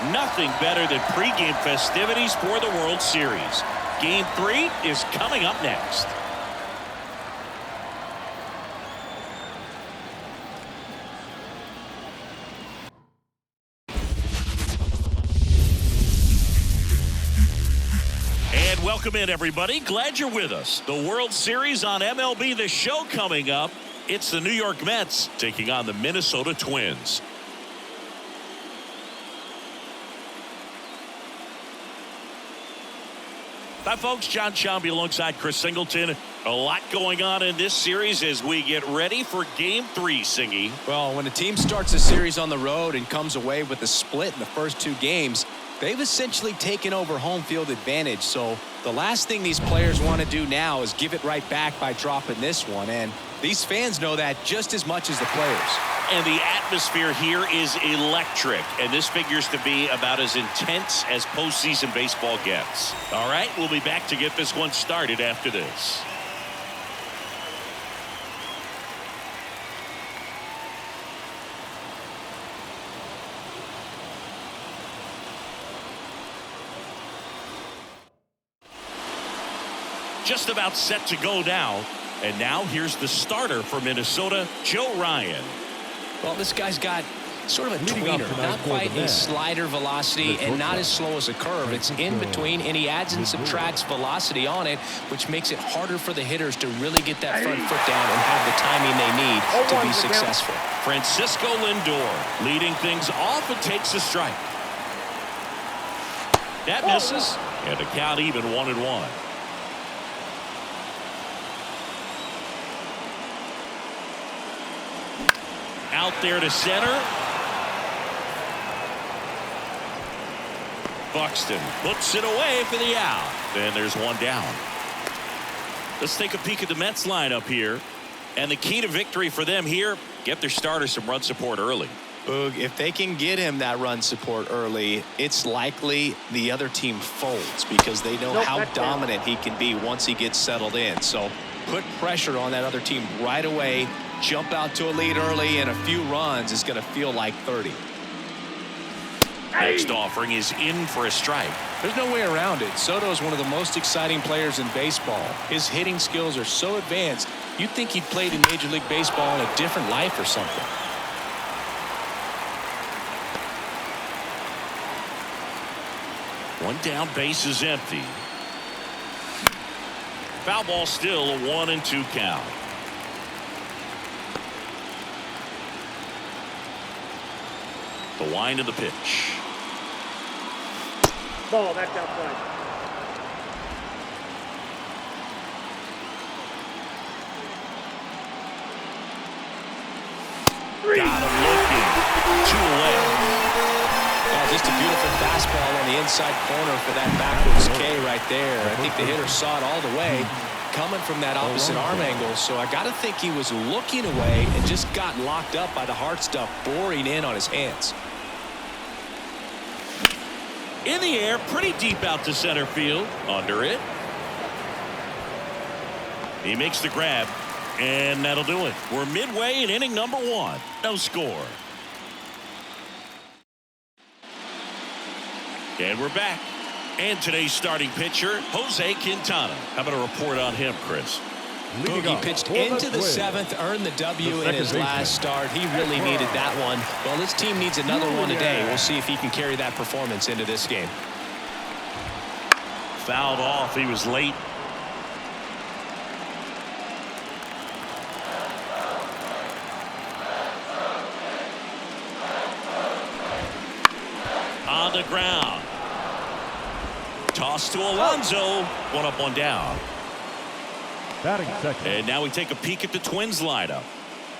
Nothing better than pregame festivities for the World Series. Game 3 is coming up next. And welcome in, everybody. Glad you're with us. The World Series on MLB The Show coming up. It's the New York Mets taking on the Minnesota Twins. Hi, folks. John Shambi alongside Chris Singleton. A lot going on in this series as we get ready for Game 3, Singy. Well, when a team starts a series on the road and comes away with a split in the first 2 games, they've essentially taken over home field advantage. So the last thing these players want to do now is give it right back by dropping this one. And these fans know that just as much as the players. And the atmosphere here is electric, and this figures to be about as intense as postseason baseball gets. All right, we'll be back to get this one started after this. Just about set to go now. And now here's the starter for Minnesota, Joe Ryan. Well, this guy's got sort of a tweener, not quite a slider velocity and not as slow as a curve. It's in between, and he adds and subtracts velocity on it, which makes it harder for the hitters to really get that front foot down and have the timing they need to be successful. Francisco Lindor leading things off and takes a strike. That misses, and the count even 1-1. Out there to center. Buxton puts it away for the out. And there's one down. Let's take a peek at the Mets lineup here. And the key to victory for them here, get their starter some run support early. Boog, if they can get him that run support early, it's likely the other team folds because they know how dominant he can be once he gets settled in. So put pressure on that other team right away. Jump out to a lead early, and a few runs is going to feel like 30. Next offering is in for a strike. There's no way around it. Soto is one of the most exciting players in baseball. His hitting skills are so advanced, you'd think he'd played in Major League Baseball in a different life or something. One down, base is empty. Foul ball still, a 1-2 count. The wind of the pitch. Ball, that's outside. Got him looking. 2 away. Oh, just a beautiful fastball on the inside corner for that backwards K right there. I think the hitter saw it all the way coming from that opposite arm angle. So I got to think he was looking away and just got locked up by the hard stuff boring in on his hands. In the air, pretty deep out to center field. Under it. He makes the grab, and that'll do it. We're midway in inning number 1. No score. And we're back. And today's starting pitcher, Jose Quintana. How about a report on him, Chris? He pitched into the 7th, earned the W in his last start. He really needed that one. Well, this team needs another one today. We'll see if he can carry that performance into this game. Fouled off. He was late. On the ground. Toss to Alonso. 1 up, 1 down. And now we take a peek at the Twins lineup.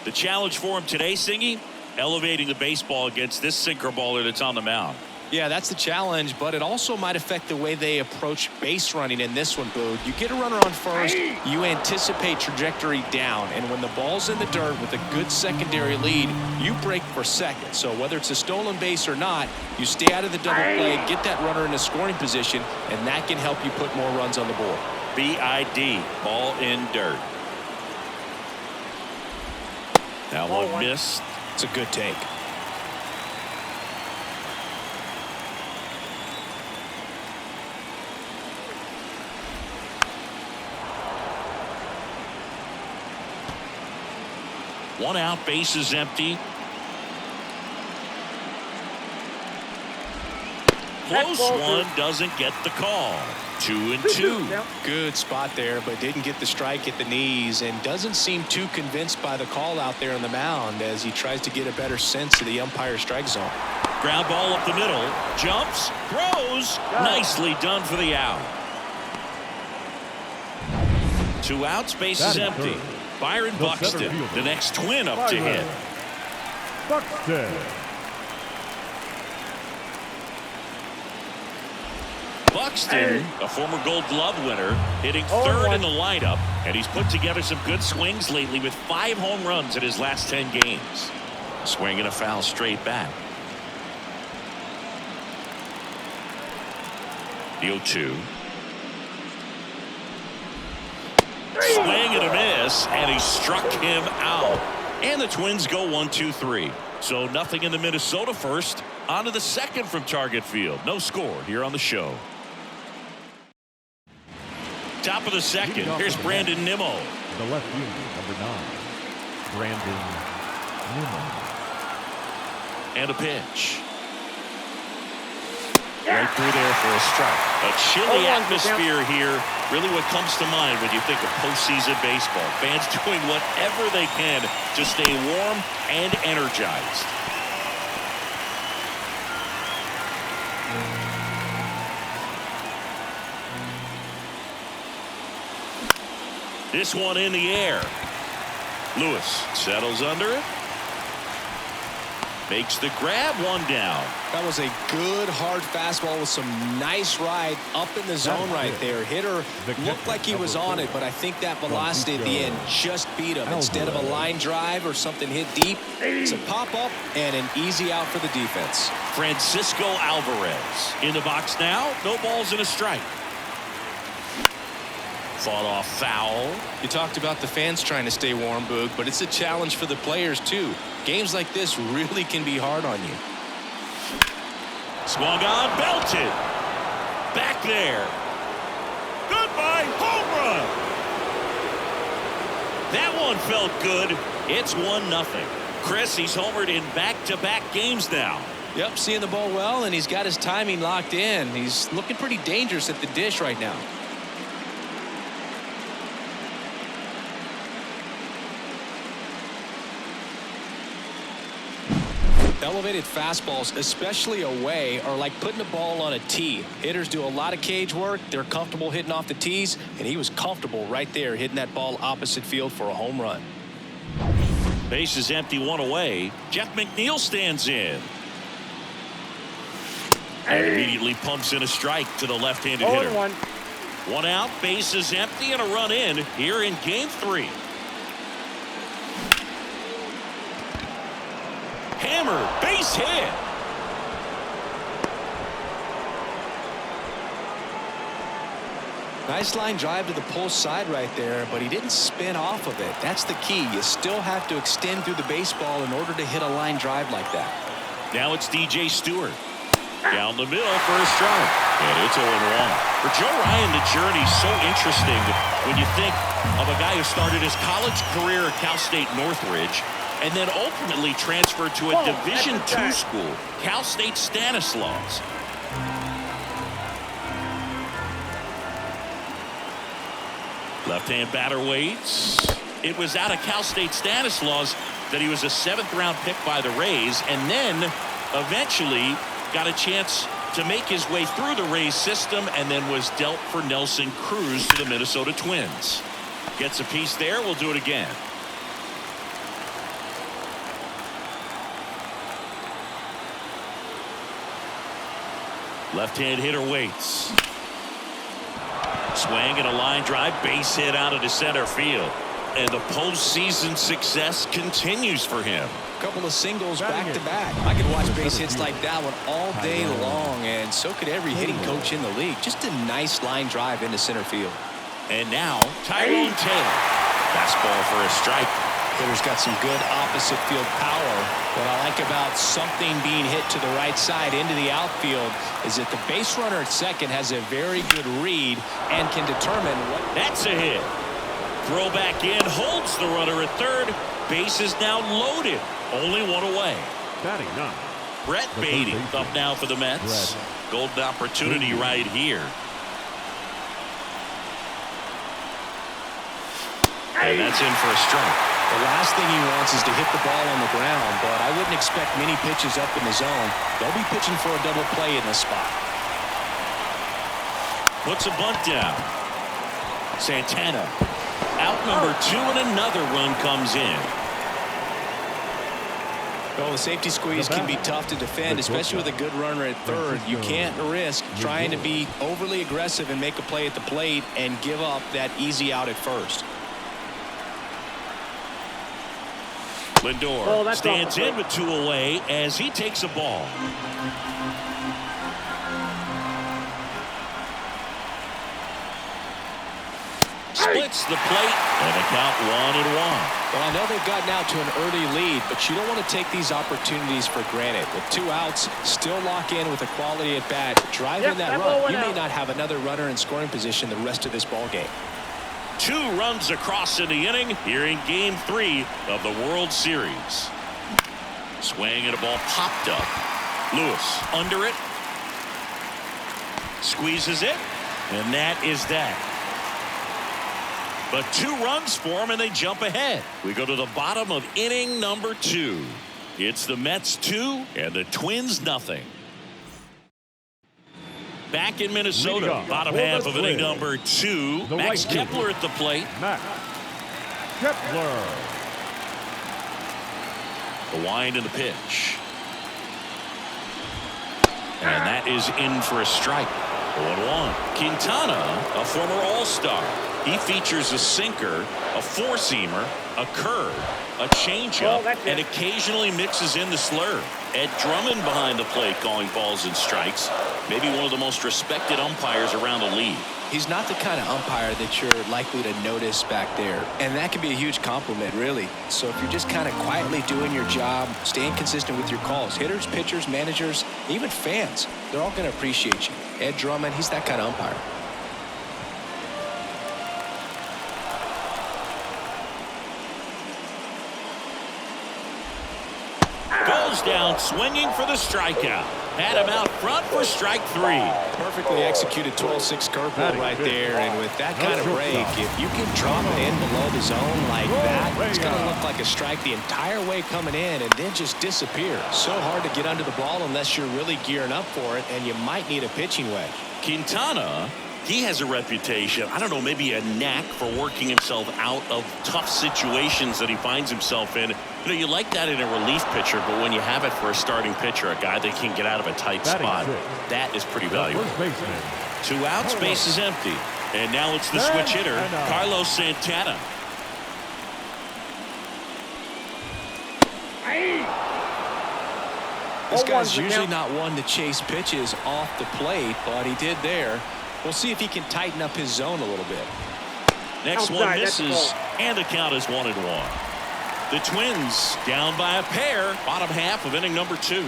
The challenge for him today, Singy, elevating the baseball against this sinker baller that's on the mound. Yeah, that's the challenge, but it also might affect the way they approach base running in this one, Boog. You get a runner on first, you anticipate trajectory down, and when the ball's in the dirt with a good secondary lead, you break for second. So whether it's a stolen base or not, you stay out of the double play, get that runner in a scoring position, and that can help you put more runs on the board. BID, ball in dirt. That one missed. It's a good take. One out, bases empty. Close one, doesn't get the call. 2-2. Good spot there, but didn't get the strike at the knees and doesn't seem too convinced by the call out there on the mound as he tries to get a better sense of the umpire's strike zone. Ground ball up the middle. Jumps, throws. Nicely done for the out. 2 outs, bases empty. Byron Buxton, the next Twin up to hit. Buxton, a former Gold Glove winner, hitting third in the lineup, and he's put together some good swings lately with 5 home runs in his last 10 games. Swing and a foul straight back. The 0-2. Swing and a miss, and he struck him out. And the Twins go 1-2-3. So nothing in the Minnesota first. On to the second from Target Field. No score here on the show. Top of the second. Here's Brandon Nimmo. The left fielder, number 9, Brandon Nimmo. And a pitch. Right through there for a strike. A chilly atmosphere here. Really what comes to mind when you think of postseason baseball. Fans doing whatever they can to stay warm and energized. This one in the air. Lewis settles under it. Makes the grab, 1 down. That was a good hard fastball with some nice ride up in the zone right there. Hitter looked like he was on it, but I think that velocity at the end just beat him. Instead of a line drive or something hit deep, it's a pop up and an easy out for the defense. Francisco Alvarez in the box now. No balls and a strike. Fought off foul. You talked about the fans trying to stay warm, Boog, but it's a challenge for the players too. Games like this really can be hard on you. Swung on, belted. Back there. Goodbye, home run. That one felt good. It's 1-0. Chris, he's homered in back-to-back games now. Yep, seeing the ball well, and he's got his timing locked in. He's looking pretty dangerous at the dish right now. Elevated fastballs, especially away, are like putting a ball on a tee. Hitters do a lot of cage work. They're comfortable hitting off the tees, and he was comfortable right there hitting that ball opposite field for a home run. Base is empty, 1 away. Jeff McNeil stands in. And immediately pumps in a strike to the left-handed hitter. 1 out, base is empty, and a run in here in Game 3. Hammer, base hit. Nice line drive to the pull side right there, but he didn't spin off of it. That's the key. You still have to extend through the baseball in order to hit a line drive like that. Now it's DJ Stewart. Down the middle for a strike. And it's 0-1. For Joe Ryan, the journey's so interesting when you think of a guy who started his college career at Cal State Northridge and then ultimately transferred to a Division II school, Cal State Stanislaus. Left-hand batter waits. It was out of Cal State Stanislaus that he was a 7th-round pick by the Rays, and then eventually got a chance to make his way through the Rays system and then was dealt for Nelson Cruz to the Minnesota Twins. Gets a piece there. We'll do it again. Left-hand hitter waits. Swing and a line drive, base hit out into center field. And the postseason success continues for him. A couple of singles back to back. I could watch base hits like that one all day long, and so could every hitting coach in the league. Just a nice line drive into center field. And now Tyrone Taylor. Fastball for a strike. Hitter's got some good opposite field power. What I like about something being hit to the right side into the outfield is that the base runner at second has a very good read and can determine what. That's a hit. Throw back in, holds the runner at third, Bases now loaded. Only one away. Batting 9. Brett Beatty up now for the Mets. Golden opportunity right here. And that's in for a strike. The last thing he wants is to hit the ball on the ground, but I wouldn't expect many pitches up in the zone. They'll be pitching for a double play in this spot. Puts a bunt down. Santana out number 2, and another run comes in. Well, the safety squeeze can be tough to defend, especially with a good runner at third. You can't risk trying to be overly aggressive and make a play at the plate and give up that easy out at first. Lindor stands in with 2 away as he takes a ball. Splits the plate, and the count 1-1. Well, I know they've gotten out to an early lead, but you don't want to take these opportunities for granted. With 2 outs, still lock in with a quality at bat. Drive in that run. You may not have another runner in scoring position the rest of this ball game. 2 runs across in the inning here in Game 3 of the World Series. Swing and a ball popped up. Lewis under it. Squeezes it. And that is that. But 2 runs for them, and they jump ahead. We go to the bottom of inning number 2. It's the Mets 2 and the Twins nothing. Back in Minnesota, bottom half of inning number 2. Max Kepler at the plate. Max Kepler. The wind and the pitch. And that is in for a strike. 1-1. Quintana, a former All-Star. He features a sinker, a four-seamer, a curve, a changeup, and occasionally mixes in the slurve. Ed Drummond behind the plate calling balls and strikes. Maybe one of the most respected umpires around the league. He's not the kind of umpire that you're likely to notice back there. And that can be a huge compliment, really. So if you're just kind of quietly doing your job, staying consistent with your calls, hitters, pitchers, managers, even fans, they're all going to appreciate you. Ed Drummond, he's that kind of umpire. Goes down swinging for the strikeout. Had him out front for strike 3. Perfectly executed 12-6 curveball right there. And with that kind of break, if you can drop it in below the zone like that, it's going to look like a strike the entire way coming in and then just disappear. So hard to get under the ball unless you're really gearing up for it, and you might need a pitching wedge. Quintana, he has a reputation, I don't know, maybe a knack for working himself out of tough situations that he finds himself in. You know, you like that in a relief pitcher, but when you have it for a starting pitcher, a guy that can get out of a tight spot, that is pretty valuable. 2 outs, base is empty. And now it's the switch hitter, Carlos Santana. This guy's usually not one to chase pitches off the plate, but he did there. We'll see if he can tighten up his zone a little bit. Next one misses, and the count is 1-1. The Twins down by a pair, bottom half of inning number 2.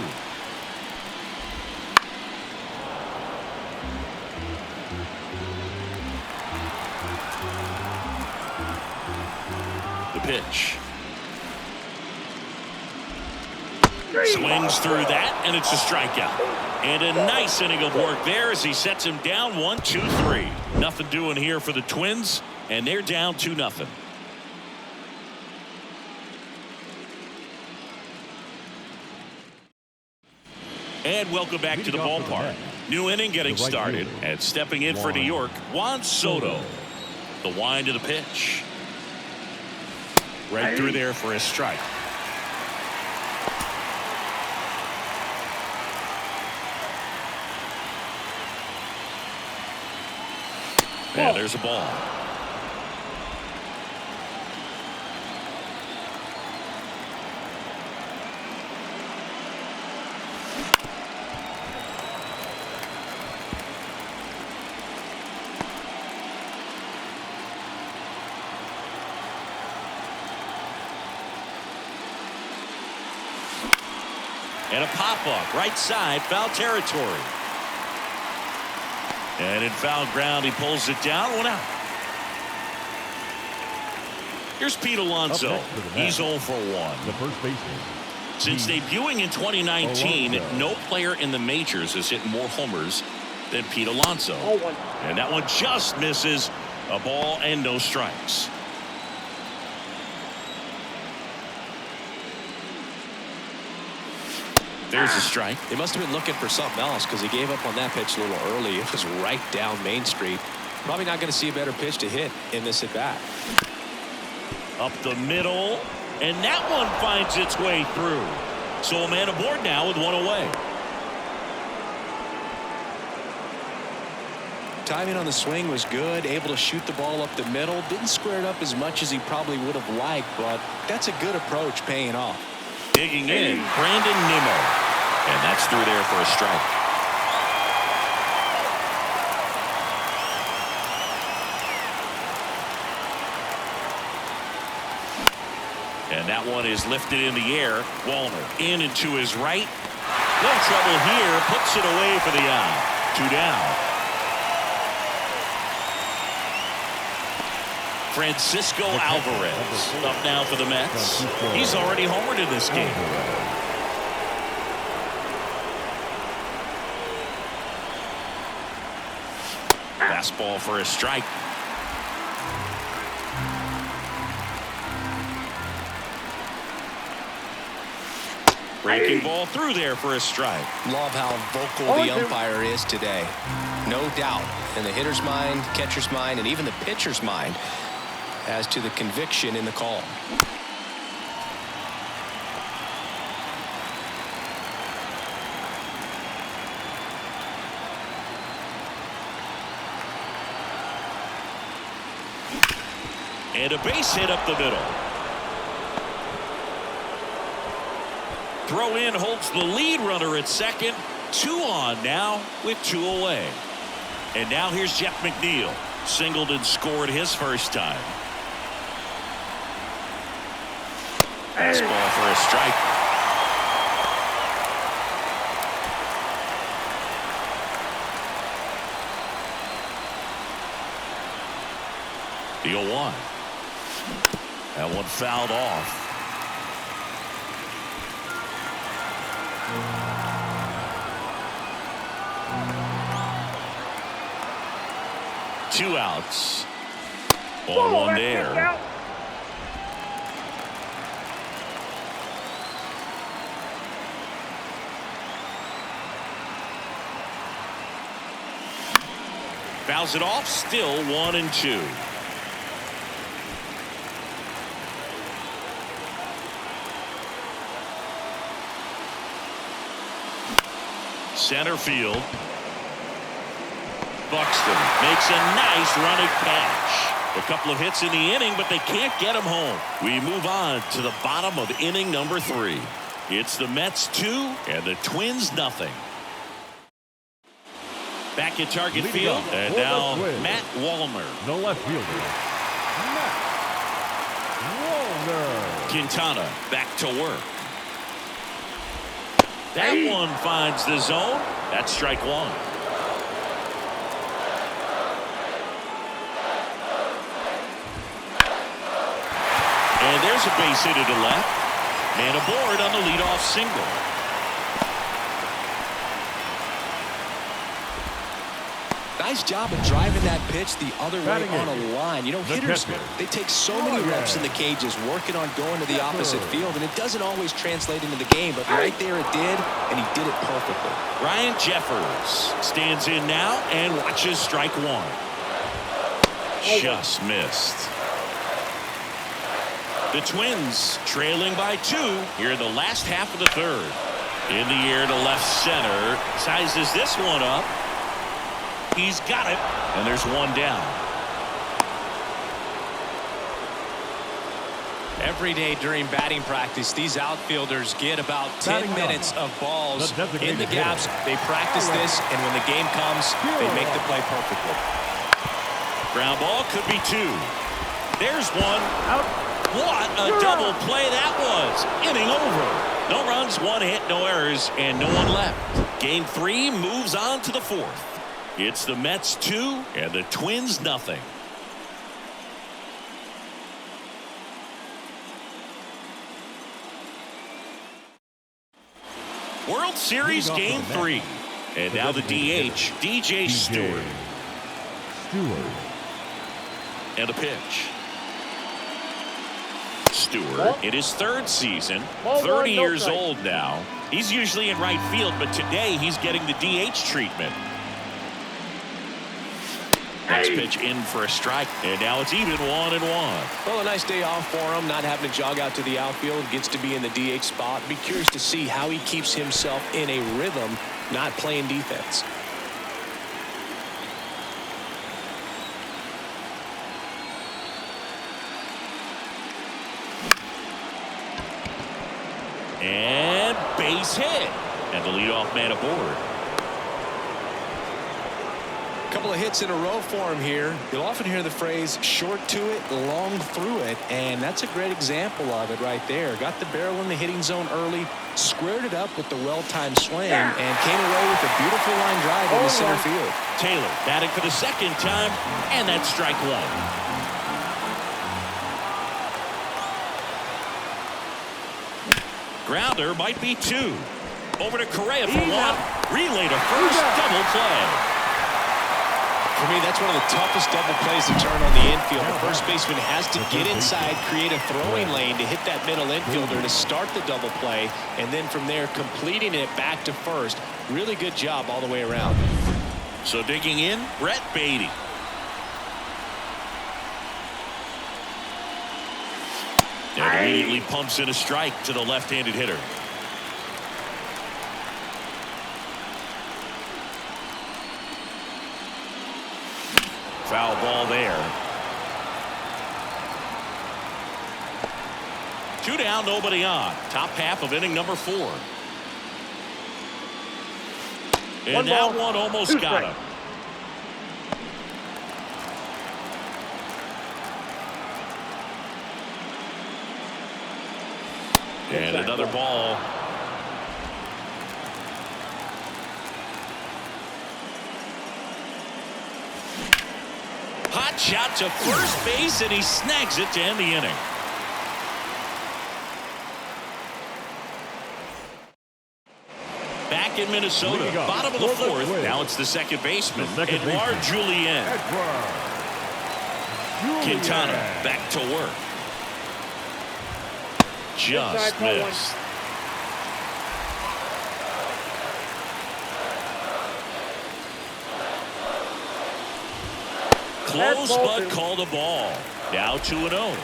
The pitch. Swings through that, and it's a strikeout. And a nice inning of work there as he sets him down 1-2-3. Nothing doing here for the Twins, and they're down 2-0. And welcome back to the ballpark. New inning getting started, and stepping in for New York, Juan Soto. The wind of the pitch. Right through there for a strike. Yeah, there's a ball. And a pop-up, right side, foul territory. And in foul ground, he pulls it down, 1 out. Here's Pete Alonso. He's 0 for 1. The first baseman. Since debuting in 2019, Alonso. no player in the majors has hit more homers than Pete Alonso. And that one just misses. A ball and no strikes. There's a strike. They must have been looking for something else because he gave up on that pitch a little early. It was right down Main Street. Probably not going to see a better pitch to hit in this at bat. Up the middle, and that one finds its way through. So a man aboard now with one away. Timing on the swing was good, able to shoot the ball up the middle. Didn't square it up as much as he probably would have liked, but that's a good approach paying off. Digging in, Brandon Nimmo. And that's through there for a strike. And that one is lifted in the air. Wallner in and to his right. No trouble here. Puts it away for the out. 2 down. Francisco Alvarez up now for the Mets. He's already homered in this game. Fastball for a strike. Breaking ball through there for a strike. Love how vocal the umpire is today. No doubt in the hitter's mind, catcher's mind, and even the pitcher's mind as to the conviction in the call. And a base hit up the middle. Throw in holds the lead runner at second. 2 on now with 2 away. And now here's Jeff McNeil. Singled and scored his first time. Fastball for a strike. The 0-1. That one fouled off. Two outs. Ball one there. Fouls it off. Still 1-2. Center field. Buxton makes a nice running catch. A couple of hits in the inning, but they can't get him home. We move on to the bottom of inning number 3. It's the Mets 2 and the Twins nothing. Back at target field, and now Matt Wallner. The left fielder, Matt Wallner. Quintana back to work. That one finds the zone. That's strike 1. And there's a base hit to the left. Man aboard on the leadoff single. Nice job of driving that pitch the other way on a line. You know, hitters, they take so many reps in the cages working on going to the opposite field, and it doesn't always translate into the game, but right there it did, and he did it perfectly. Ryan Jeffers stands in now and watches strike 1. Just missed. The Twins trailing by 2 here in the last half of the 3rd. In the air to left center. Sizes this one up. He's got it, and there's 1 down. Every day during batting practice, these outfielders get about 10 minutes of balls in the gaps. They practice this, and when the game comes, they make the play perfectly. Ground ball could be 2. There's 1. Out. What a double play that was. Inning over. No runs, 1 hit, no errors, and no one left. Game 3 moves on to the 4th. It's the Mets 2 and the Twins nothing. World Series Game 3. And now the DH, DJ Stewart. And a pitch. Stewart in his third season, 30 years old now. He's usually in right field, but today he's getting the DH treatment. Next pitch in for a strike, and now it's even 1-1. Well, a nice day off for him, not having to jog out to the outfield, gets to be in the DH spot. Be curious to see how he keeps himself in a rhythm, not playing defense. And base hit, and the leadoff man aboard. Couple of hits in a row for him here. You'll often hear the phrase short to it, long through it, and that's a great example of it right there. Got the barrel in the hitting zone early, squared it up with the well-timed swing, and came away with a beautiful line drive in the center field. Taylor batting for the second time, and that's strike one. Grounder might be two. Over to Correa for one. Relay to first, double play. For me, that's one of the toughest double plays to turn on the infield. The first baseman has to get inside, create a throwing lane to hit that middle infielder to start the double play, and then from there completing it back to first. Really good job all the way around. So digging in, Brett Beatty. And immediately pumps in a strike to the left-handed hitter. Foul ball there. 2 down, nobody on. Top half of inning number 4. And that one almost got him. And another ball. Hot shot to first base, and he snags it to end the inning. Back in Minnesota, bottom of the 4th. Now it's the second baseman, Edouard Julien. Quintana back to work. Just missed. Close, but called a ball. Now 2-0.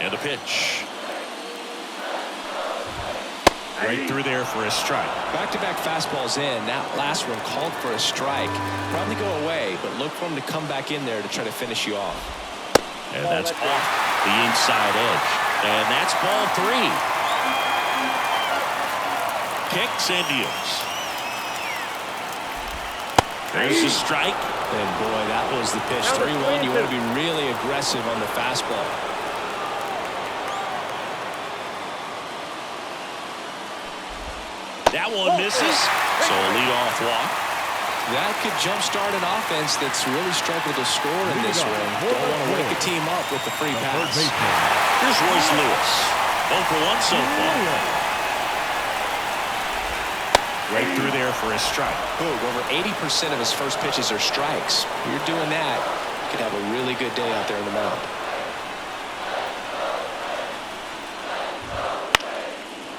And the pitch. Right through there for a strike. Back-to-back fastballs in. That last one called for a strike. Probably go away, but look for him to come back in there to try to finish you off. And that's off the inside edge. And that's ball 3. Kicks and deals. There's a strike. And boy, that was the pitch. 3-1. You want to be really aggressive on the fastball. That one misses. So a leadoff walk. That could jumpstart an offense that's really struggled to score in this one. Don't want to wake a team up with the free pass. Here's Royce Lewis. 0 for 1 so far. Right through there for a strike. Boog, over 80% of his first pitches are strikes. You're doing that, you could have a really good day out there on the mound.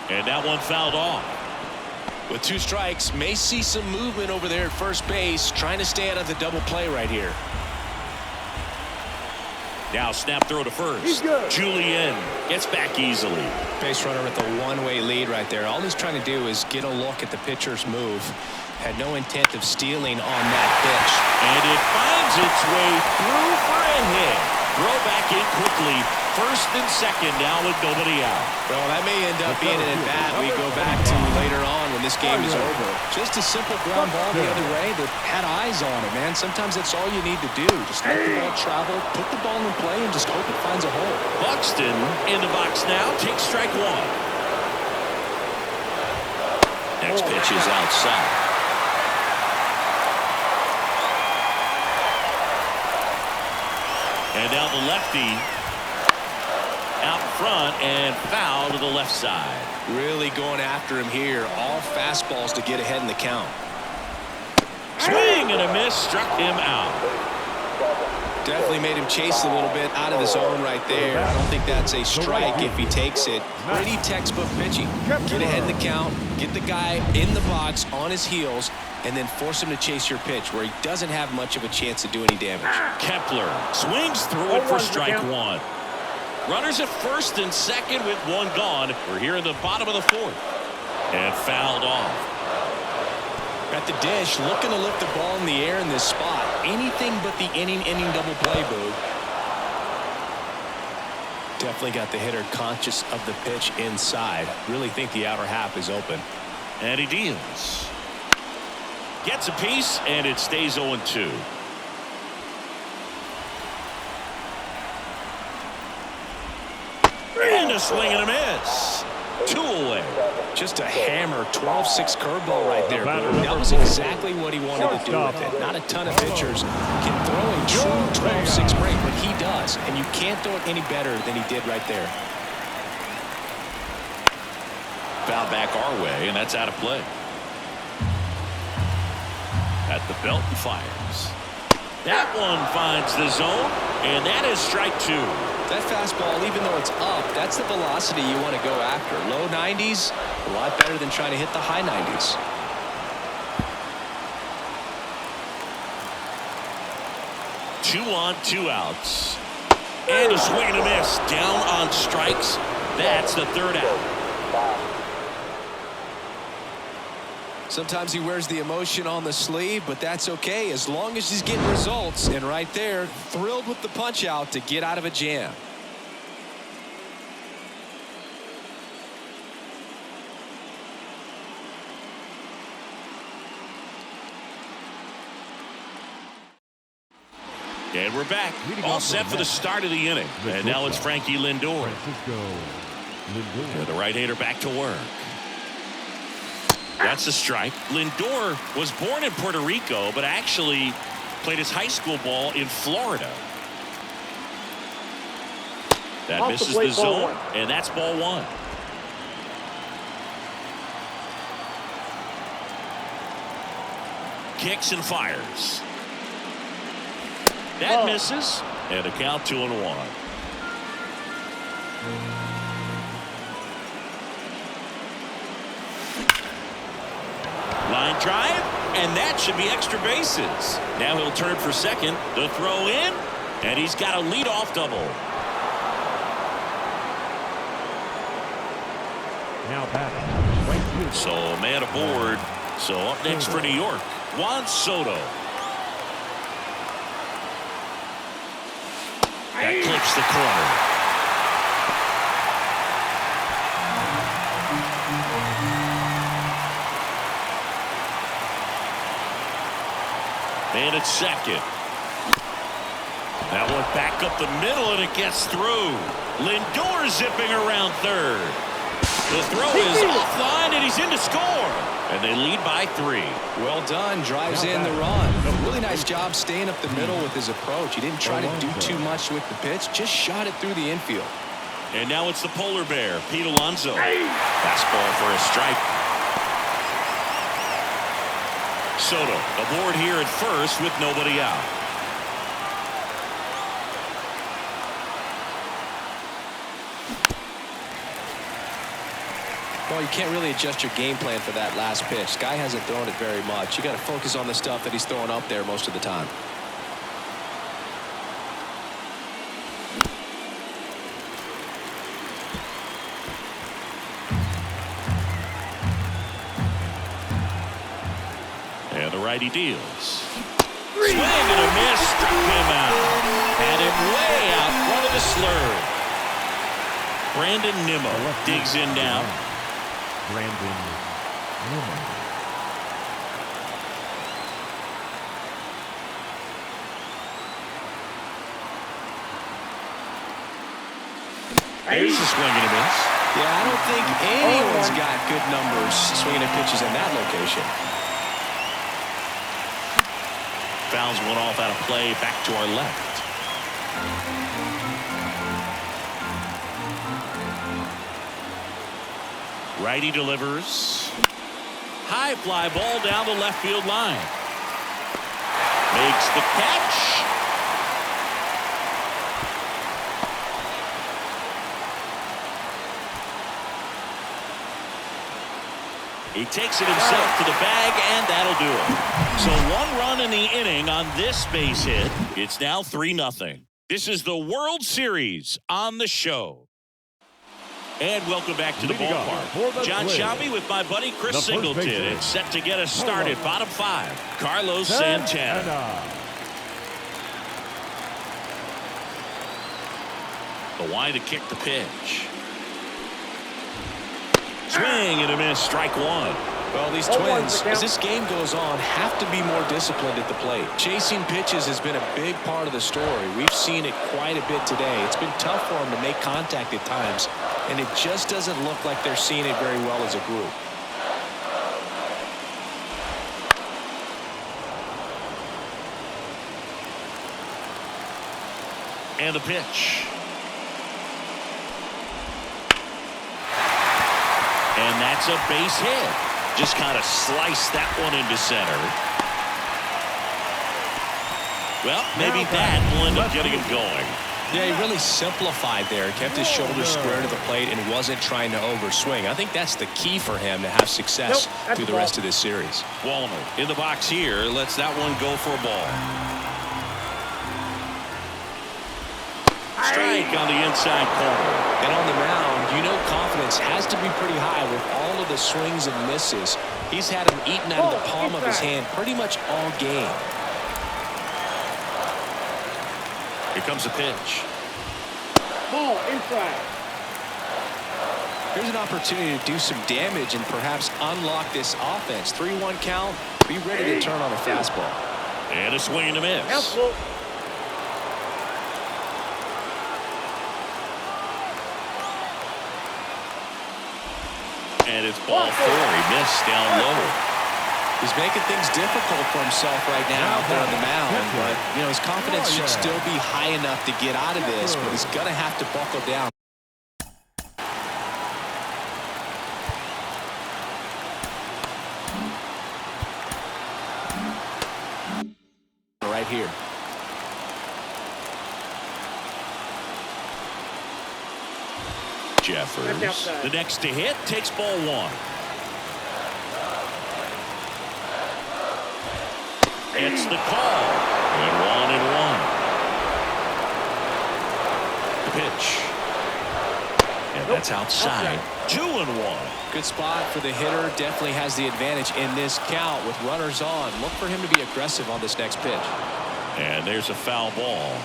And that one fouled off. With 2 strikes, may see some movement over there at first base, trying to stay out of the double play right here. Now snap throw to first. Julien gets back easily. Base runner with a one-way lead right there. All he's trying to do is get a look at the pitcher's move. Had no intent of stealing on that pitch. And it finds its way through for a hit. Throw back in quickly. First and second now with nobody out. Well, that may end up being an at-bat we go back to later on when this game is over. Just a simple ground ball the other way that had eyes on it, man. Sometimes that's all you need to do. Just let the ball travel, put the ball in play, and just hope it finds a hole. Buxton in the box now. Takes strike 1. Next pitch is outside. And now the lefty. out front and foul to the left side. Really going after him here. All fastballs to get ahead in the count. Swing and a miss, struck him out. Definitely made him chase a little bit out of the zone right there. I don't think that's a strike if he takes it. Pretty textbook pitching. Get ahead in the count, get the guy in the box on his heels, and then force him to chase your pitch where he doesn't have much of a chance to do any damage. Kepler swings through it for strike one. Runners at first and second with one gone. We're here in the bottom of the fourth. And fouled off. At the dish, looking to lift the ball in the air in this spot. Anything but the inning double play, Boo. Definitely got the hitter conscious of the pitch inside. Really think the outer half is open. And he deals. Gets a piece, and it stays 0-2. And a swing and a miss. 2 away. Just a hammer 12-6 curveball right there. That was exactly what he wanted to do with it. Not a ton of pitchers can throw a true 12-6 break, but he does. And you can't throw it any better than he did right there. Foul back our way, and that's out of play. At the belt and fires. That one finds the zone, and that is strike two. That fastball, even though it's up, that's the velocity you want to go after. Low 90s, a lot better than trying to hit the high 90s. Two on, 2 outs. And a swing and a miss. Down on strikes. That's the third out. Sometimes he wears the emotion on the sleeve, but that's okay as long as he's getting results. And right there, thrilled with the punch out to get out of a jam. And we're back. All set for the start of the inning. And now it's Frankie Lindor. The right-hander back to work. That's a strike. Lindor was born in Puerto Rico, but actually played his high school ball in Florida. That misses the zone, and that's ball one. Kicks and fires. That misses, and a count 2-1. Line drive, and that should be extra bases. Now he'll turn for second. The throw in, and he's got a leadoff double. Now batting. So a man aboard. So up next for New York, Juan Soto. That clips the corner. And it's second. That one back up the middle, and it gets through. Lindor zipping around third. The throw is offline, and he's in to score. And they lead by 3. Well done. Drives in the run. Really nice job staying up the middle with his approach. He didn't try to do too much with the pitch. Just shot it through the infield. And now it's the polar bear, Pete Alonso. Fastball for a strike. Soto aboard here at first with nobody out. Well, you can't really adjust your game plan for that last pitch. Guy hasn't thrown it very much. You got to focus on the stuff that he's throwing up there most of the time. And the righty deals. Swing and a miss, struck him out. Had him way out front of the slurve. Brandon Nimmo digs in now. Brandon Newman. There's a swing and a miss. Yeah, I don't think anyone's got good numbers swinging at pitches in that location. Fouls one off out of play, back to our left. Righty delivers. High fly ball down the left field line. Makes the catch. He takes it himself to the bag, and that'll do it. So 1 run in the inning on this base hit. It's now 3-0. This is the World Series on the show. And welcome back to the ballpark. John Shambi with my buddy Chris Singleton. It's set to get us started. Bottom 5, Carlos Santana. The wide to kick the pitch. Swing and a miss, strike 1. Well, these Twins, as this game goes on, have to be more disciplined at the plate. Chasing pitches has been a big part of the story. We've seen it quite a bit today. It's been tough for them to make contact at times, and it just doesn't look like they're seeing it very well as a group. And the pitch. And that's a base hit. Just kind of sliced that one into center. Well, maybe that will end up getting him going. Yeah, he really simplified there. Kept his shoulders square to the plate and wasn't trying to overswing. I think that's the key for him to have success through the rest of this series. Wallner in the box here. Lets that one go for a ball. Strike on the inside corner. And on the mound, you know confidence has to be pretty high with all of the swings and misses. He's had them eaten out of the palm of his hand pretty much all game. Here comes a pitch. Ball inside. Here's an opportunity to do some damage and perhaps unlock this offense. 3-1 count. Be ready to turn on a fastball. And a swing and a miss. And it's ball 4. He missed down low. He's making things difficult for himself right now out there on the mound. But, you know, his confidence should still be high enough to get out of this, but he's going to have to buckle down. Right here. Jeffers, the next to hit, takes ball 1. It's the call. And 1-1. The pitch. And that's outside. 2-1. Good spot for the hitter. Definitely has the advantage in this count with runners on. Look for him to be aggressive on this next pitch. And there's a foul ball.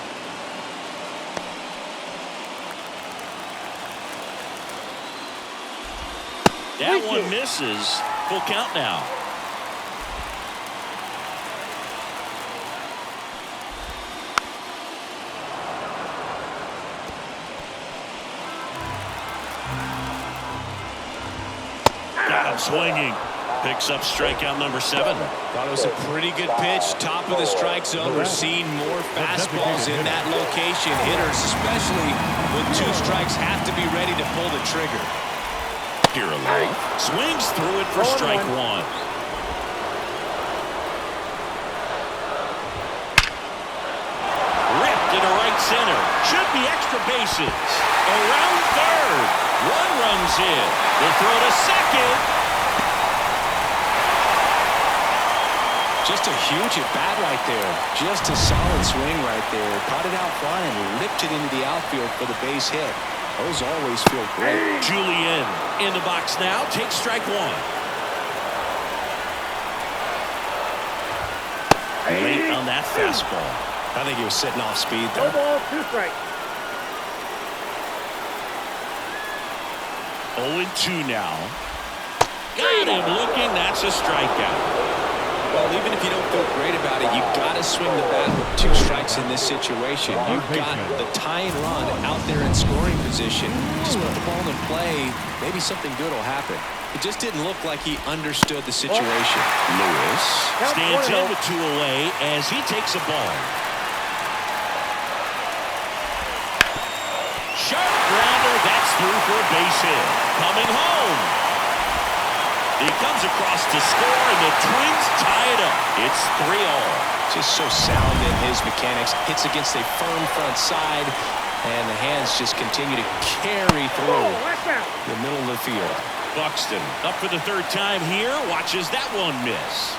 That one misses. Full count now. Got him swinging. Picks up strikeout number 7. Thought it was a pretty good pitch. Top of the strike zone. We're seeing more fastballs in that location. Hitters, especially with 2 strikes, have to be ready to pull the trigger. Here alone. Swings through it for strike 1. Ripped into right center. Should be extra bases. Around third. 1 runs in. They'll throw to second. Just a huge at bat right there. Just a solid swing right there. Caught it out front and ripped it into the outfield for the base hit. Those always feel great. Julian in the box now. Takes strike 1. Late on that fastball. I think he was sitting off speed there. 2 strikes. 0-2 now. Got him looking. That's a strikeout. Well, even if you don't feel great about it, you've got to swing the bat with 2 strikes in this situation. You've got the tying run out there in scoring position. Just put the ball in play. Maybe something good will happen. It just didn't look like he understood the situation. Lewis stands in with 2 away as he takes a ball. Sharp grounder. That's through for a base hit. Coming home. He comes across to score, and the Twins tie it up. It's 3-all. Just so sound in his mechanics. Hits against a firm front side, and the hands just continue to carry through the middle of the field. Buxton up for the third time here. Watches that one miss.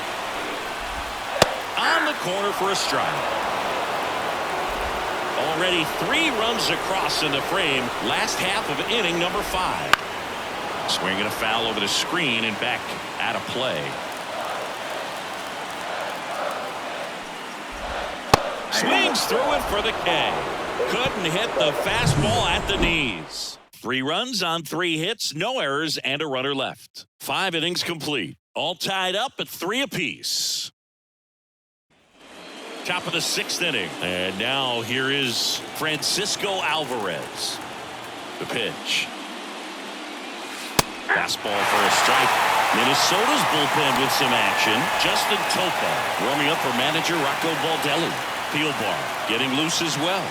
On the corner for a strike. Already 3 runs across in the frame. Last half of inning number 5. Swinging a foul over the screen and back out of play. Swings through it for the K. Couldn't hit the fastball at the knees. 3 runs on 3 hits, no errors, and a runner left. 5 innings complete. All tied up at 3 apiece. Top of the 6th inning. And now here is Francisco Alvarez. The pitch. Fastball for a strike. Minnesota's bullpen with some action. Justin Topa warming up for manager Rocco Baldelli. Field bar getting loose as well.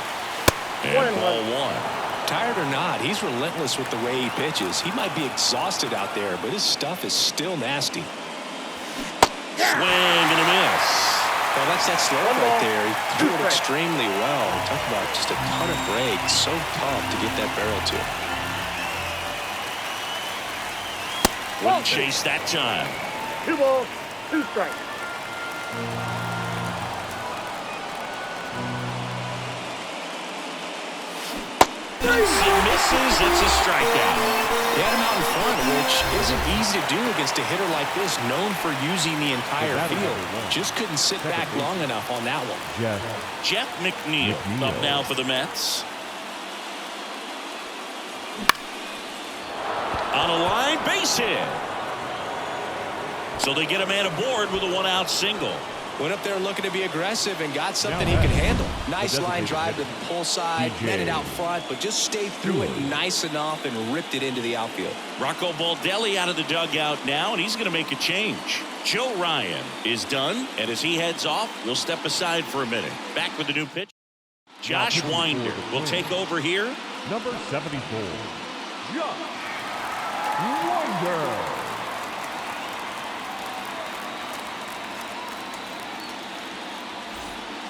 And ball 1. Tired or not, he's relentless with the way he pitches. He might be exhausted out there, but his stuff is still nasty. Swing and a miss. Well, that's that slope right there. He threw it extremely well. Talk about just a ton of break. So tough to get that barrel to. Wouldn't chase that time. 2 balls, 2 strikes. He misses. It's a strikeout. He had him out in front, which isn't easy to do against a hitter like this, known for using the entire field. Just couldn't sit back long enough on that one. Jeff McNeil up now for the Mets. On a line, base hit. So they get a man aboard with a 1-out single. Went up there looking to be aggressive and got something he could handle. Nice line drive to the pull side, met it out front, but just stayed through it nice enough and ripped it into the outfield. Rocco Baldelli out of the dugout now, and he's going to make a change. Joe Ryan is done, and as he heads off, we'll step aside for a minute. Back with the new pitch. Josh Winder will take over here. Number 74, Josh Winder.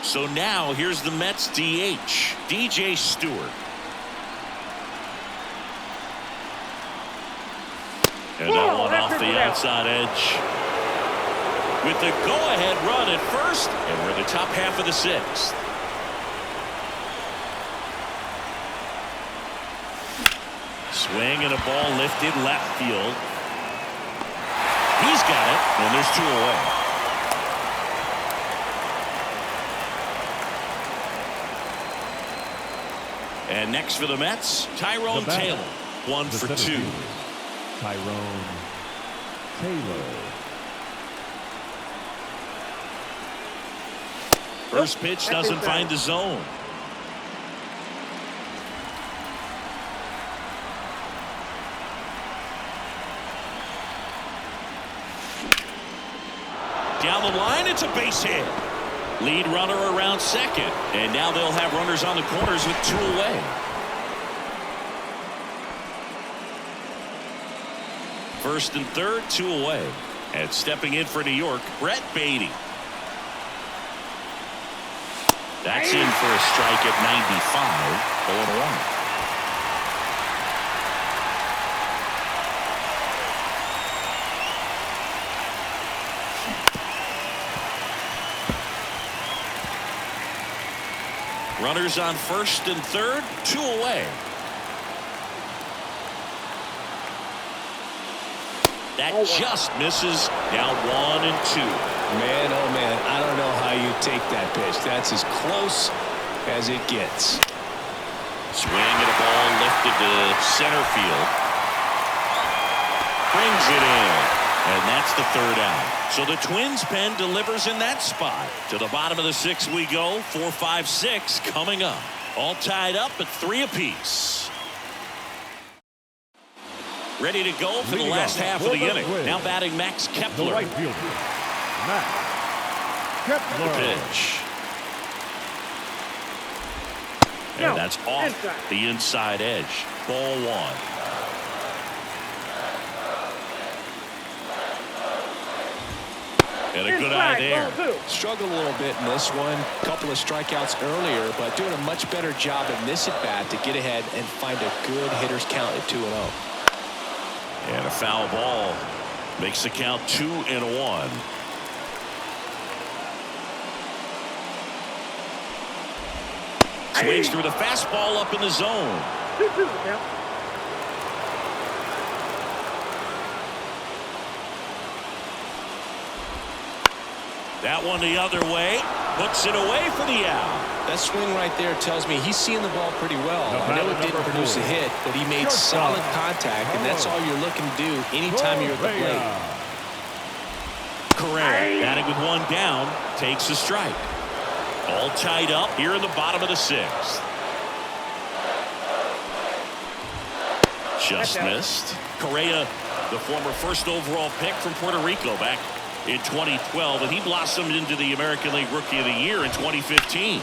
So now here's the Mets DH, DJ Stewart. And that one off the outside edge. With the go-ahead run at first, and we're in the top half of the 6th. Swing and a ball lifted left field. He's got it, and there's 2 away. And next for the Mets, Tyrone Taylor. 1 for 2. Tyrone Taylor. First pitch doesn't find the zone. Down the line, it's a base hit. Lead runner around second. And now they'll have runners on the corners with 2 away. First and third, 2 away. And stepping in for New York, Brett Beatty. That's in for a strike at 95. 0-1. Runners on first and third, 2 away. That just misses. Now 1 and 2. Man, oh man, I don't know how you take that pitch. That's as close as it gets. Swing and a ball lifted to center field. Brings it in. And that's the 3rd out. So the Twins pen delivers in that spot. To the bottom of the 6th we go. 4, 5, 6 coming up. All tied up at 3 apiece. Ready to go for the last half of the inning. Now batting Max Kepler. The right fielder, Max Kepler. The pitch. And that's off the inside edge. Ball 1. And a good eye there. Struggled a little bit in this one. A couple of strikeouts earlier, but doing a much better job in this at-bat to get ahead and find a good hitter's count at 2-0. And a foul ball makes the count 2-1. Swings through the fastball up in the zone. 2-2 count. That one the other way. Puts it away for the out. That swing right there tells me he's seeing the ball pretty well. I know it didn't produce a hit, but he made solid contact, and that's all you're looking to do anytime you're at the plate. Correa, batting with one down, takes a strike. All tied up here in the bottom of the sixth. Just missed. Correa, the former first overall pick from Puerto Rico back in 2012, and he blossomed into the American League Rookie of the Year in 2015.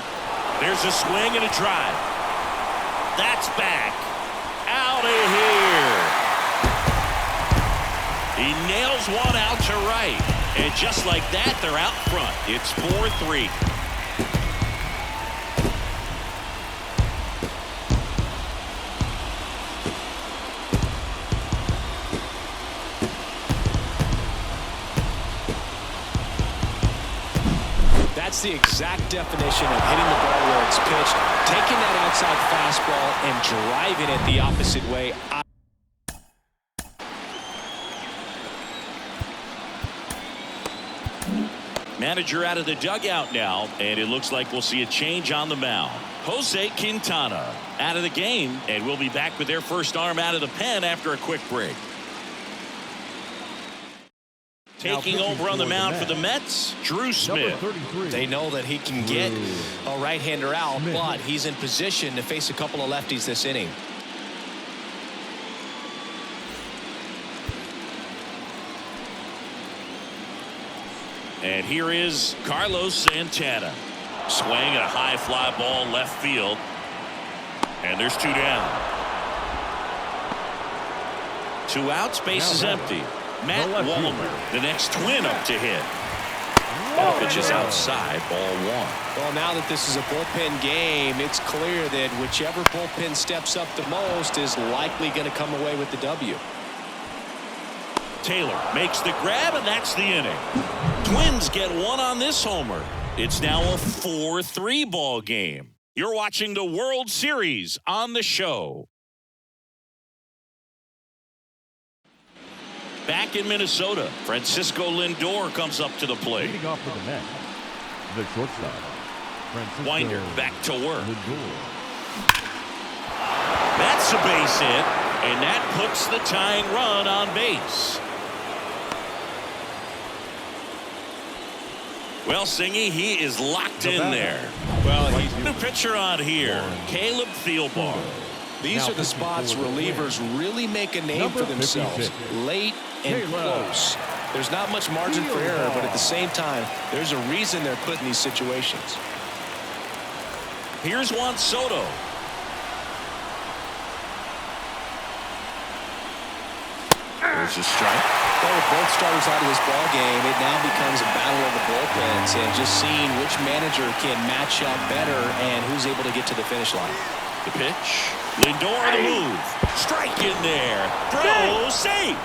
There's a swing and a drive. That's back. Out of here. He nails one out to right. And just like that, they're out front. It's 4-3. That's the exact definition of hitting the ball where it's pitched, taking that outside fastball and driving it the opposite way. Manager out of the dugout now, and it looks like we'll see a change on the mound. Jose Quintana out of the game, and we'll be back with their first arm out of the pen after a quick break. Taking over on the mound for the Mets, Drew Smith. They know that he can get a right-hander out, but he's in position to face a couple of lefties this inning. And here is Carlos Santana. Swing and a high fly ball left field. And there's two down. Two outs, base is empty. Matt Wallner, the next twin up to hit. Ball pitch is outside, ball one. Well, now that this is a bullpen game, it's clear that whichever bullpen steps up the most is likely going to come away with the W. Taylor makes the grab, and that's the inning. Twins get one on this homer. It's now a 4-3 ball game. You're watching the World Series on the show. Back in Minnesota, Francisco Lindor comes up to the plate. Leading off for the Mets, the shortstop, Francisco Winder back to work. Lindor. That's a base hit, and that puts the tying run on base. Well, Singy, he is locked in there. Well, The pitcher on here, Caleb Thielbar. these are the spots relievers really make a name for themselves. Late and close. There's not much margin for error, but at the same time, there's a reason they're put in these situations. Here's Juan Soto. There's a strike. Well, with both starters out of this ball game, it now becomes a battle of the bullpens and just seeing which manager can match up better and who's able to get to the finish line. The pitch. Lindor the move. Strike in there. Throw safe.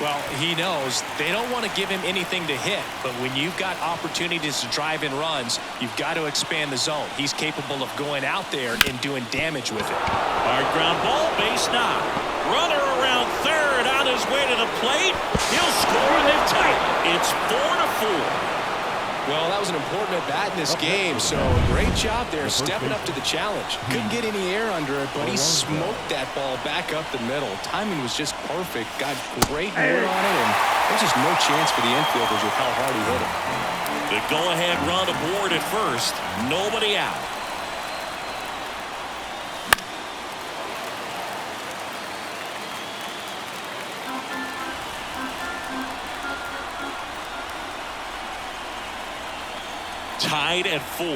Well, he knows they don't want to give him anything to hit, but when you've got opportunities to drive in runs, you've got to expand the zone. He's capable of going out there and doing damage with it. Hard ground ball, base knock. Runner around third on his way to the plate. He'll score and they've tied it. It's 4-4. Well, that was an important at-bat in this game, so great job there stepping up to the challenge. Couldn't get any air under it, but he smoked that ball back up the middle. Timing was just perfect. Got great wood on it, and there's just no chance for the infielders with how hard he hit it. The go-ahead run aboard at first. Nobody out. tied at 4.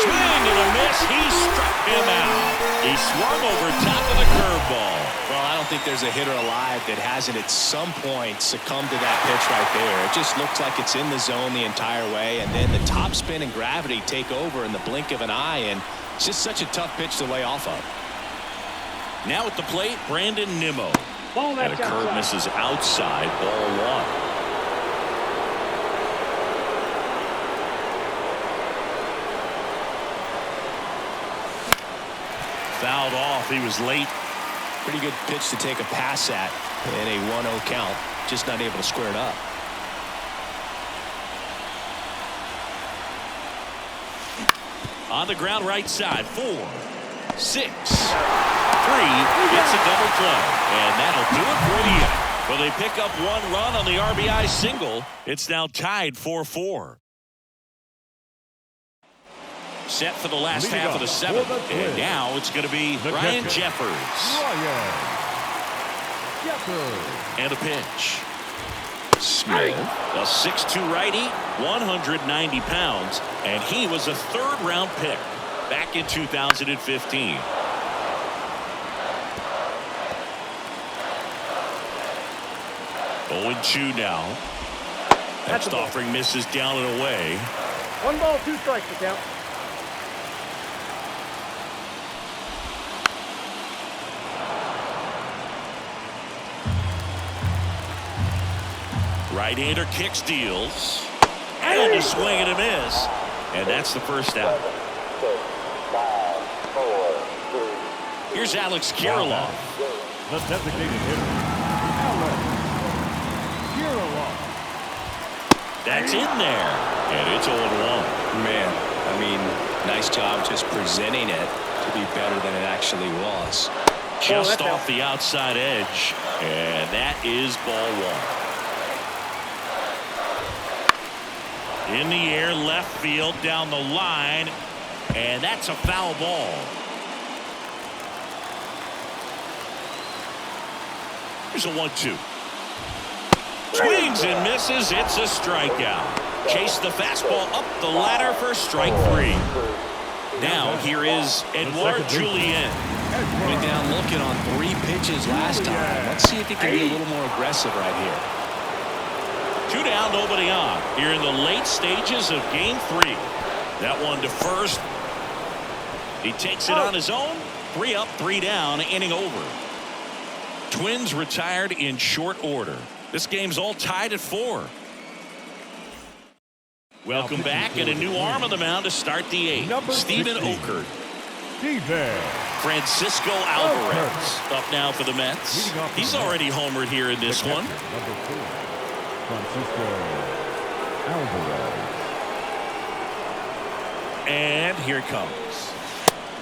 Swing and a miss. He struck him out. He swung over top of the curveball. Well, I don't think there's a hitter alive that hasn't at some point succumbed to that pitch right there. It just looks like it's in the zone the entire way, and then the top spin and gravity take over in the blink of an eye, and it's just such a tough pitch to lay off of. Now at the plate, Brandon Nimmo. Ball And a that's curve outside. misses outside, ball 1. Fouled off. He was late. Pretty good pitch to take a pass at in a 1-0 count. Just not able to square it up. On the ground right side. 4, 6, 3. Gets a double play. And that'll do it for the inning. Well, they pick up 1 run on the RBI single. It's now tied 4-4. Set for the last half of the 7th. And now it's going to be Ryan Jeffers. And a pitch. Smith, a 6'2 righty, 190 pounds, and he was a 3rd-round pick back in 2015. Oh, 0-2 now. Next offering misses down and away. 1 ball, 2 strikes to count. Right-hander kicks, deals, and a swing and a miss, and that's the first out. Here's Alex Kirilloff. The designated hitter, Alex Kirilloff. That's in there, and it's 0-1. Man, I mean, nice job just presenting it to be better than it actually was. Just off the outside edge, and that is ball 1. In the air, left field, down the line, and that's a foul ball. Here's a 1-2. Swings and misses. It's a strikeout. Chase the fastball up the ladder for strike 3. Now here is Edouard Julien. Went down looking on 3 pitches last time. Let's see if he can be a little more aggressive right here. 2 down, nobody on. Here in the late stages of game 3. That one to first. He takes it on his own. 3 up, 3 down, inning over. Twins retired in short order. This game's all tied at 4. Welcome back, and a new arm on the mound to start the 8th. Steven Okert. Francisco Alvarez up now for the Mets. He's already homered here in this one. Number 4, Francisco Alvarez. And here it comes.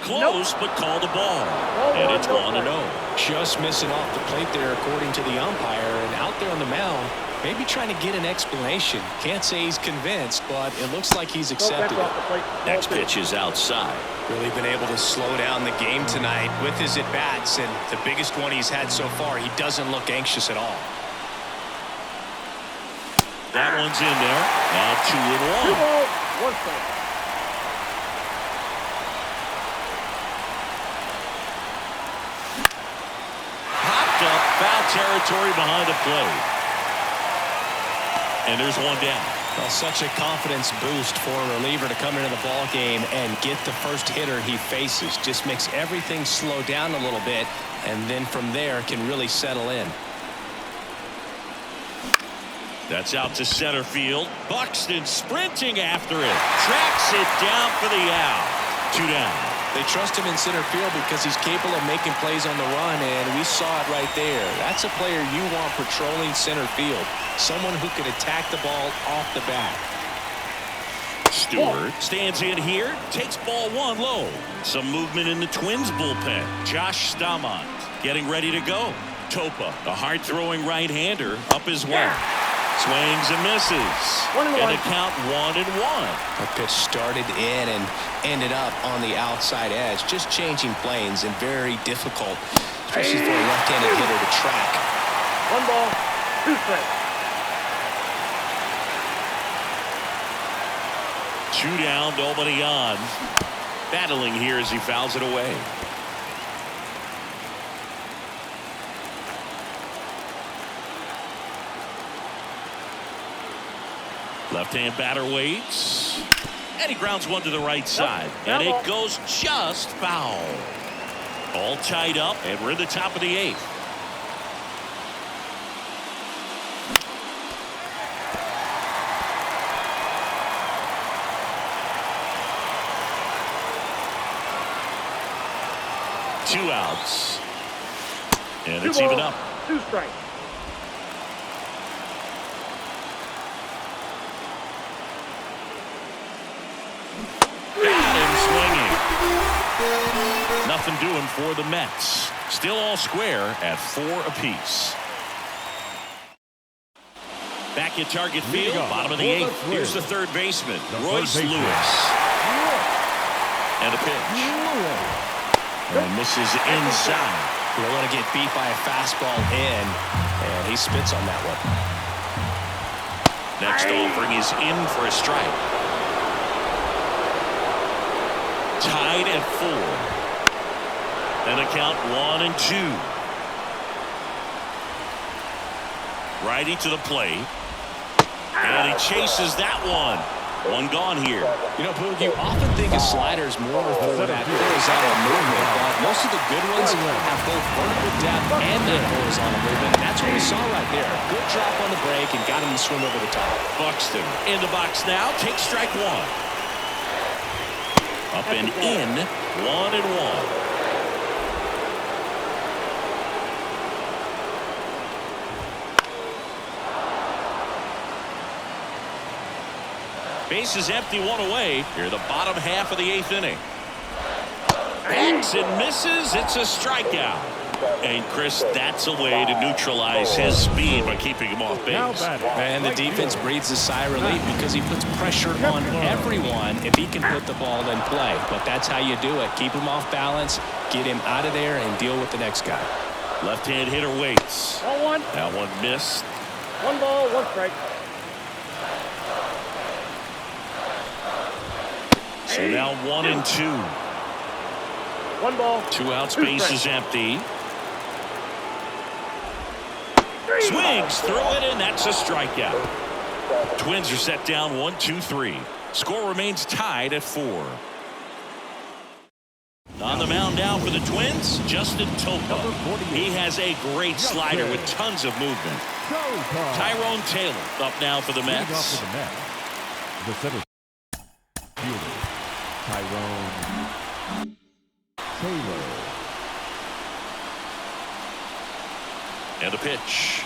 Close, but called a ball. And it's 1-0. Just missing off the plate there, according to the umpire, and out there on the mound, maybe trying to get an explanation. Can't say he's convinced, but it looks like he's accepted it. Next pitch is outside. Really been able to slow down the game tonight with his at-bats, and the biggest one he's had so far, he doesn't look anxious at all. That one's in there. Now 2-1. 2 balls, 1 strike. Popped up, foul territory behind the plate. And there's 1 down. Well, such a confidence boost for a reliever to come into the ball game and get the first hitter he faces. Just makes everything slow down a little bit, and then from there can really settle in. That's out to center field. Buxton sprinting after it. Tracks it down for the out. 2 down. They trust him in center field because he's capable of making plays on the run, and we saw it right there. That's a player you want patrolling center field. Someone who can attack the ball off the bat. Stewart stands in here, takes ball 1 low. Some movement in the Twins bullpen. Josh Staumont getting ready to go. Topa, the hard-throwing right-hander, up as well. Swings and misses. 1-1. And a count 1-1. That pitch started in and ended up on the outside edge. Just changing planes and very difficult, especially for a left-handed hitter to track. 1 ball, 2 strikes. 2 down, nobody on. Battling here as he fouls it away. Left-hand batter waits. And he grounds one to the right side. And it goes just foul. All tied up, and we're in the top of the 8th. Two outs. And it's even up. 2 strikes. Got him swinging. Nothing doing for the Mets. Still all square at 4 apiece. Back at target field, bottom of the 8th. Here's the third baseman, Royce Lewis. And a pitch. And misses inside. You don't want to get beat by a fastball in, and he spits on that one. Next offering is in for a strike. Tied at 4. And a count 1-2. Righty to the plate. And he chases that one. One gone here. You know, Boog, you often think a slider is more for that horizontal movement, but most of the good ones have both vertical depth and that horizontal movement, and that's what we saw right there. Good drop on the break and got him to swing over the top. Buxton in the box now. Takes strike 1. Up and in. 1-1. Base is empty, 1 away. Here, the bottom half of the 8th inning. Backs and misses. It's a strikeout. And Chris, that's a way to neutralize his speed by keeping him off base. And the defense breathes a sigh of relief because he puts pressure on everyone if he can put the ball in play. But that's how you do it. Keep him off balance, get him out of there, and deal with the next guy. Left-hand hitter waits. 1-1. That one missed. 1 ball, 1 strike. So now 1-2. 1 ball. 2 outs, base is empty. Swings through it, and that's a strikeout. Twins are set down 1-2-3. Score remains tied at 4. On the mound now for the Twins, Justin Topa. He has a great slider with tons of movement. Tyrone Taylor up now for the Mets. The center fielder, Tyrone Taylor. And a pitch.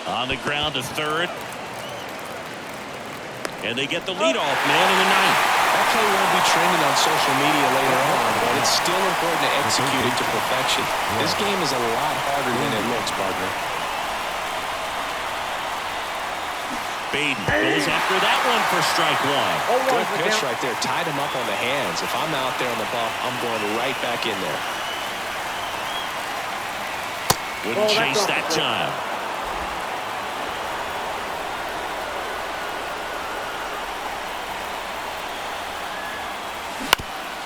On the ground to third. And they get the leadoff man in the 9th. That play won't be trending on social media later on, but it's still important to execute it to perfection. This game is a lot harder than it looks, partner. Baden goes after that one for strike 1. Good pitch right there. Tied him up on the hands. If I'm out there on the bump, I'm going right back in there. Wouldn't chase that time.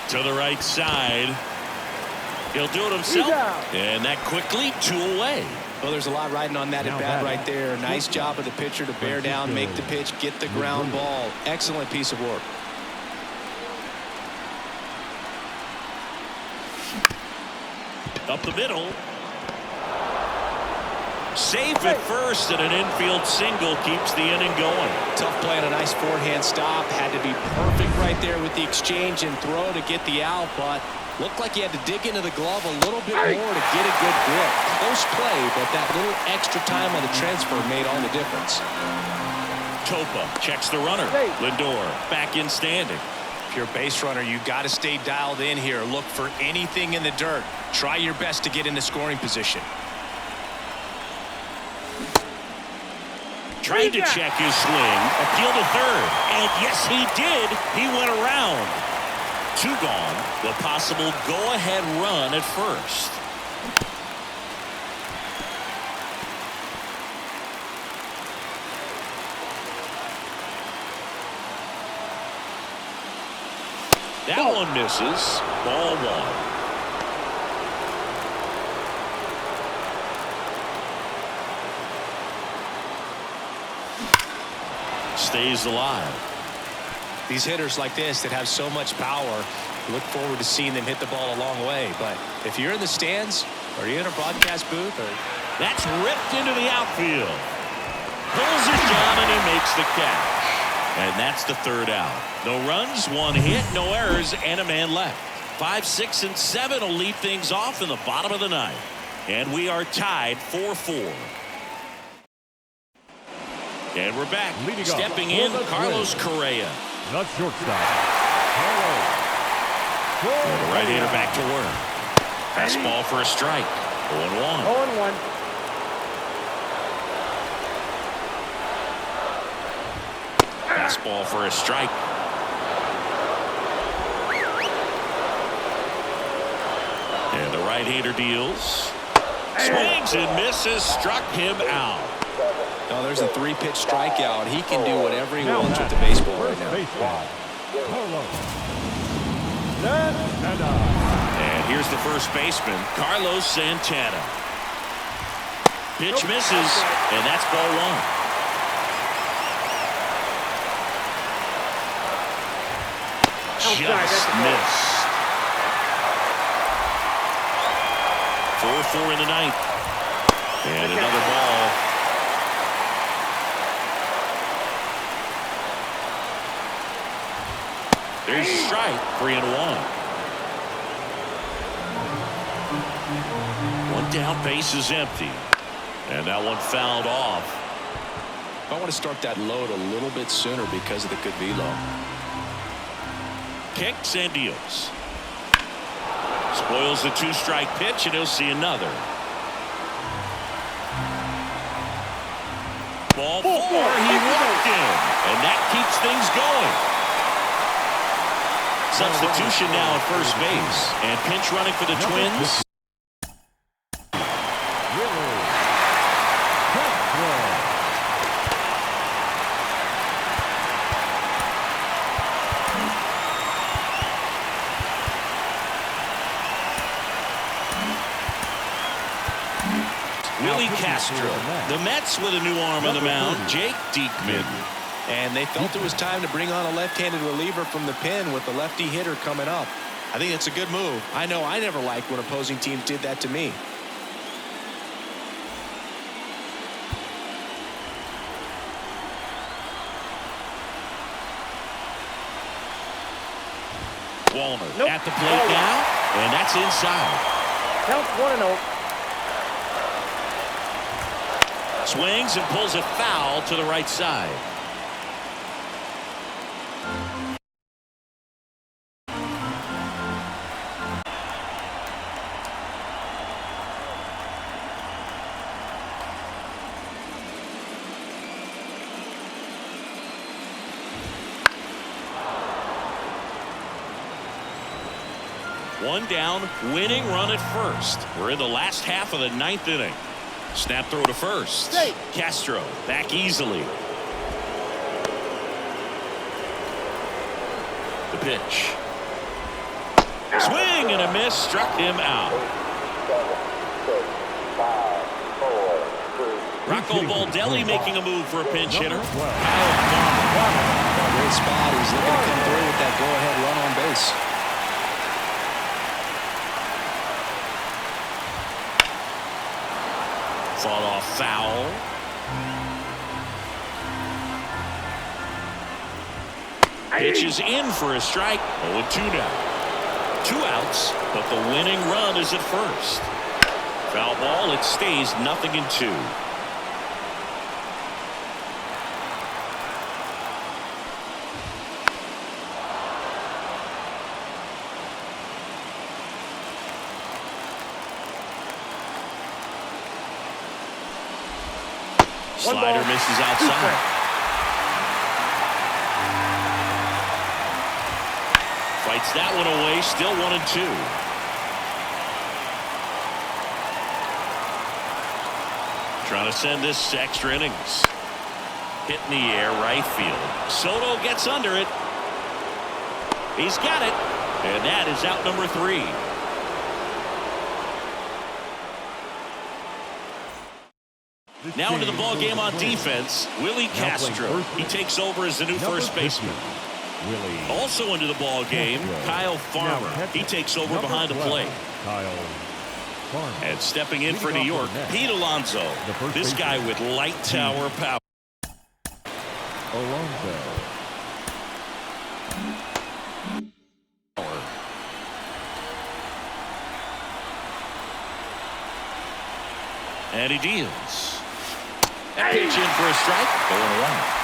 To the right side. He'll do it himself. And that quickly 2 away. Well, there's a lot riding on that at bat right there. Nice job of the pitcher to bear down, make the pitch, get the ground ball. Excellent piece of work. Up the middle. Safe at first, and an infield single keeps the inning going. Tough play on a nice forehand stop. Had to be perfect right there with the exchange and throw to get the out, but looked like he had to dig into the glove a little bit more to get a good grip. Close play, but that little extra time on the transfer made all the difference. Topa checks the runner. Lindor back in standing. If you're a base runner, you got to stay dialed in here. Look for anything in the dirt. Try your best to get into scoring position. Tried to check his swing. Appeal to third. And yes, he did. He went around. 2 gone. The possible go-ahead run at first. That one misses. Ball 1. Stays alive. These hitters like this that have so much power, look forward to seeing them hit the ball a long way. But if you're in the stands or you're in a broadcast booth, that's ripped into the outfield. Pulls it down and he makes the catch. And that's the 3rd out. No runs, 1 hit, no errors, and a man left. 5, 6, and 7 will lead things off in the bottom of the 9th. And we are tied 4-4. And we're back. Stepping in, Carlos Correa. The shortstop, Carlos. And the right-hander back to work. Fastball for a strike. 0-1. 0-1. Fastball for a strike. And the right-hander deals. Swings and misses. Struck him out. no, there's a 3-pitch strikeout. He can do whatever he wants with the baseball right now. And here's the first baseman, Carlos Santana. Pitch misses, and that's ball 1. Just missed. 4-4 in the 9th. And another ball. There's a strike. 3-1. 1 down, base is empty. And that one fouled off. I want to start that load a little bit sooner because of the good velo. Kicks and deals. Spoils the 2-strike pitch, and he'll see another. Ball 4. He walked in, and that keeps things going. Substitution now at first base, and pinch running for the Twins. Castro. The Mets with a new arm on the mound, Jake Diekman. And they felt it was time to bring on a left-handed reliever from the pen with the lefty hitter coming up. I think it's a good move. I know I never liked when opposing teams did that to me. Walner at the plate now, and that's inside. Counts 1-0. Swings and pulls it foul to the right side. One down, winning run at first. We're in the last half of the 9th inning. Snap throw to first. Castro back easily. The pitch. Swing and a miss, struck him out. Rocco Baldelli making a move for a pinch hitter. Great spot. He's looking to come through with that go-ahead run on base. Fought off foul. Pitch is in for a strike. 0-2 now. 2 outs, but the winning run is at first. Foul ball, it stays 0-2. Slider misses outside. Fights that one away. Still 1-2. Trying to send this to extra innings. Hit in the air, right field. Soto gets under it. He's got it. And that is out number 3. Now into the ball game on defense, Willie Castro. He takes over as the new first baseman. Also into the ball game, Kyle Farmer. He takes over behind the plate. And stepping in for New York, Pete Alonso. This guy with light tower power. And he deals. That pitch in for a strike. 0-1.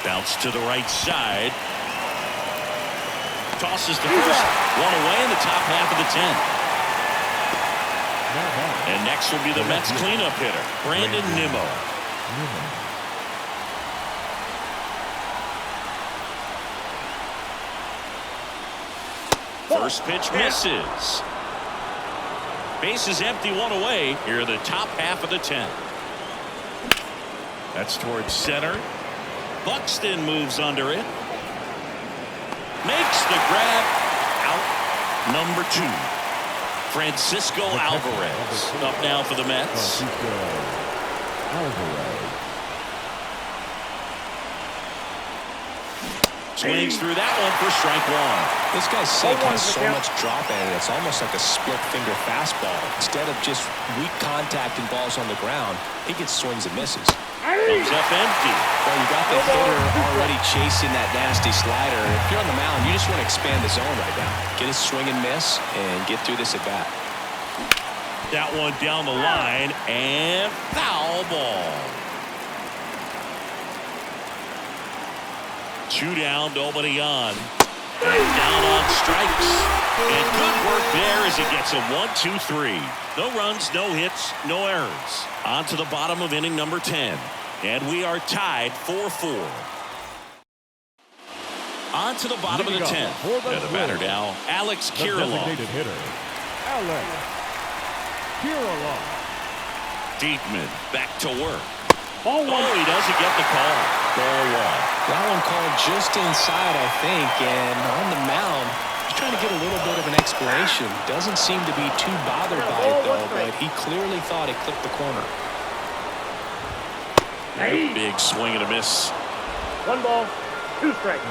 Bounce to the right side. Tosses to first. One away in the top half of the 10th. And next will be the Mets cleanup hitter, Brandon Nimmo. First pitch misses. Base is empty, one away. Here in the top half of the 10th. That's towards center. Buxton moves under it. Makes the grab. Out number 2. Francisco Alvarez up now for the Mets. Swings through that one for strike 1. This guy's sink has so much drop in it. It's almost like a split finger fastball. Instead of just weak contact and balls on the ground, he gets swings and misses. Comes up empty. Well, you got the hitter already chasing that nasty slider. If you're on the mound, you just want to expand the zone right now. Get a swing and miss and get through this at bat. That one down the line and foul ball. 2 down, nobody on. And down on strikes. And good work there as he gets him 1, 2, 3. No runs, no hits, no errors. On to the bottom of inning number 10. And we are tied 4-4. On to the bottom of the 10th. And the batter now, Alex Kirilloff. Diekman back to work. Oh, he doesn't get the call. Ball 1. That one called just inside, I think, and on the mound, he's trying to get a little bit of an explanation. Doesn't seem to be too bothered by it, though, but he clearly thought it clipped the corner. Big swing and a miss. 1 ball, 2 strikes.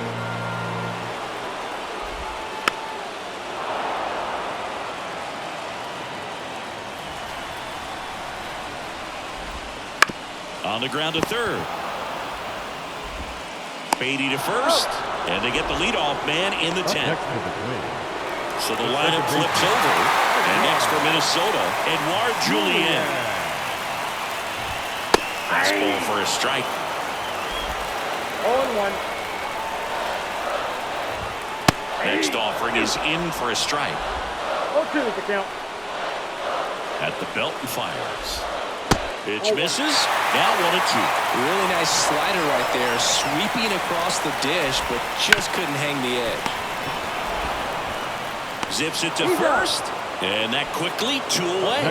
On the ground to third. Beatty to first. And they get the leadoff man in the 10th. So the lineup flips over. And next for Minnesota, Edouard Julien. Fastball for a strike. 0-1. Next offering is in for a strike. 0-2 is the count. At the belt and fires. Pitch misses. Now 1-2. Really nice slider right there, sweeping across the dish, but just couldn't hang the edge. Zips it to first, and that quickly 2 away.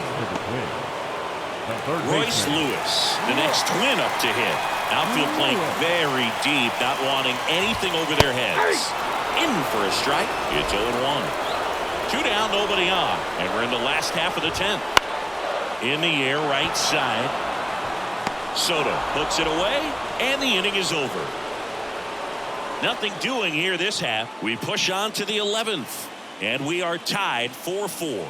Royce Lewis, the next twin up to hit. Outfield playing very deep, not wanting anything over their heads. In for a strike. It's 0-1. 2 down, nobody on, and we're in the last half of the 10th. In the air, right side. Soto puts it away, and the inning is over. Nothing doing here this half. We push on to the 11th, and we are tied 4-4.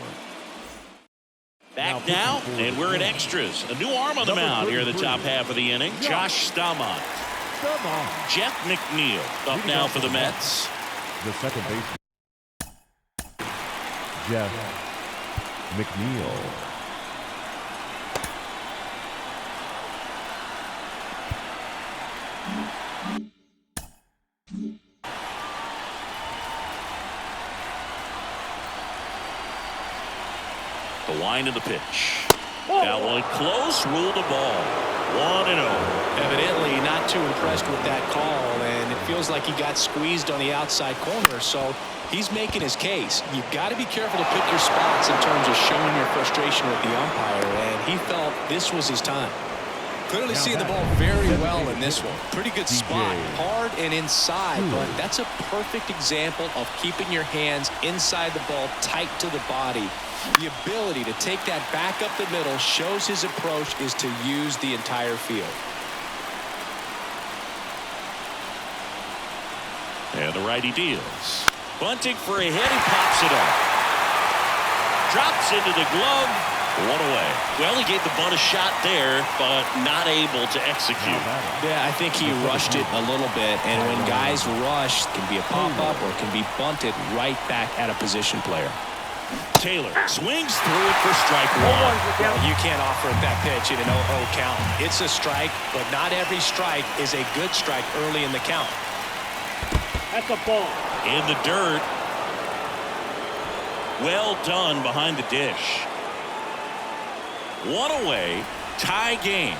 Back now, and we're at extras. A new arm on the mound here in the top half of the inning. Josh Staumont. Jeff McNeil up now for the Mets. The second baseman, Jeff McNeil. to the pitch. That one close, ruled the ball. 1-0. Evidently not too impressed with that call, and it feels like he got squeezed on the outside corner, so he's making his case. You've got to be careful to pick your spots in terms of showing your frustration with the umpire, and he felt this was his time. Clearly seeing the ball very well in this one. Pretty good spot, hard and inside, but that's a perfect example of keeping your hands inside the ball, tight to the body. The ability to take that back up the middle shows his approach is to use the entire field. And the righty deals. Bunting for a hit. He pops it up. Drops into the glove. 1 away. Well, he gave the bunt a shot there, but not able to execute. Yeah, I think he rushed it a little bit, and when guys rush, it can be a pop-up or it can be bunted right back at a position player. Taylor swings through it for strike 1. Well, you can't offer it that pitch in an 0-0 count. It's a strike, but not every strike is a good strike early in the count. That's a ball. In the dirt. Well done behind the dish. 1 away. Tie game.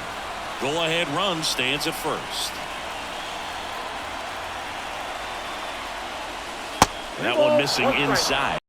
Go-ahead run stands at first. That one missing inside.